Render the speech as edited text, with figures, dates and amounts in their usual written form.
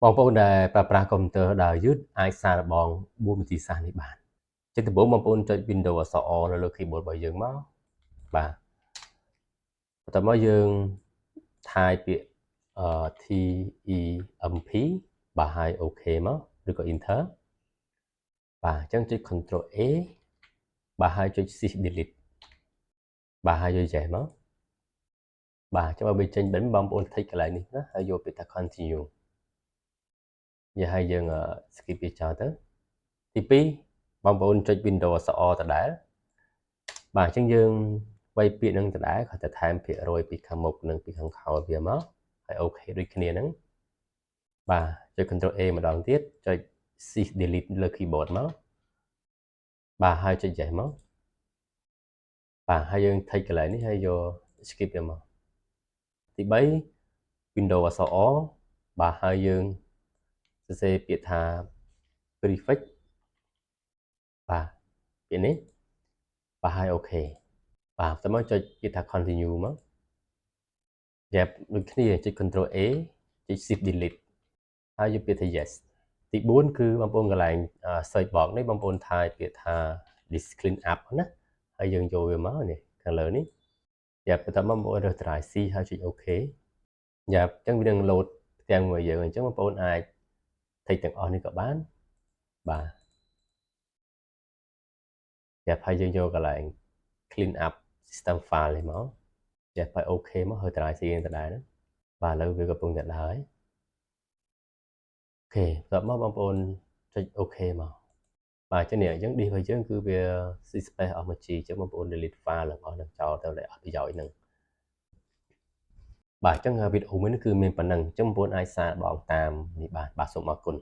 បងប្អូនដែលប្រើប្រាស់កុំព្យូទ័រដើរយឺតអាចសាកល្បង4វិធីសាស្ត្រនេះបានជាដំបូងបងប្អូនចុច Windows អក្សរ O នៅលើ keyboard របស់យើងមកបាទបន្ទាប់មកយើងថាយពាក្យTEMP បាទហើយ OK មកឬក៏ Enter បាទអញ្ចឹងចុច Ctrl A បាទហើយចុច Shift Delete បាទហើយយក Yes មកបាទចាំឲ្យវាចេញបិណ្ឌបងប្អូន thích កន្លែងនេះណាហើយយកពាក្យថា Continue និយាយឲ្យយើង skip វាចោលទៅទី2បងប្អូនចុច Windows អក្សរ O ដដែលបាទអញ្ចឹងយើងវាយពាក្យនឹងដដែលគាត់ទៅថែមភាគរយពីខាងមុខនិងពីខាងក្រោយវាមកហើយ OK ដូចគ្នាហ្នឹងបាទចុច Ctrl A ម្ដងទៀតចុច Shift Delete លើ keyboard មកបាទហើយចុច Yes មកបាទហើយយើង thích កន្លែងនេះហើយយក skip វាមកទី3 Windows អក្សរ O បាទហើយយើងសរសេរពាក្យថា prefix បាទពាក្យនេះបាទហើយ OK បាទបន្ទាប់មកចុចពាក្យថា continue មកយ៉ាប់ដូចគ្នាចុច Ctrl A ចុច Shift Delete ហើយយកពាក្យថា Yes ទី4គឺបងប្អូនកន្លែង search box នេះបងប្អូនថាយពាក្យថា This Clean Up ណាហើយយើងយកវាមកនេះខាងលើនេះយ៉ាប់បន្ទាប់មកបងប្អូនរើស Ctrl C ហើយចុច OK យ៉ាប់អញ្ចឹងវានឹង load ផ្ទាំងមួយយើងអញ្ចឹងបងប្អូនអាច thích ទាំងអស់នេះក៏បានបាទយ៉ាប់ហើយយើងយកកន្លែង Clean Up System File នេះមកយ៉ាប់ហើយ OK មកហើយ Ctrl C ដដែលហ្នឹងបាទឥឡូវវាកំពុងតែដើរហើយអូខេបន្ទាប់មកបងប្អូនចុច OK មកបាទអញ្ចឹងនេះអញ្ចឹង disk របស់យើងគឺវា ស៊ី space អស់មួយ G អញ្ចឹងបងប្អូន delete file ទាំងអស់នឹងចោលទៅដែលអត់ប្រយោជន៍ហ្នឹងបាទអញ្ចឹងវីដេអូមួយនេះគឺមានប៉ុណ្ណឹងអញ្ចឹងបងប្អូនអាចសាកល្បងតាមនេះបានបាទសូមអរគុណ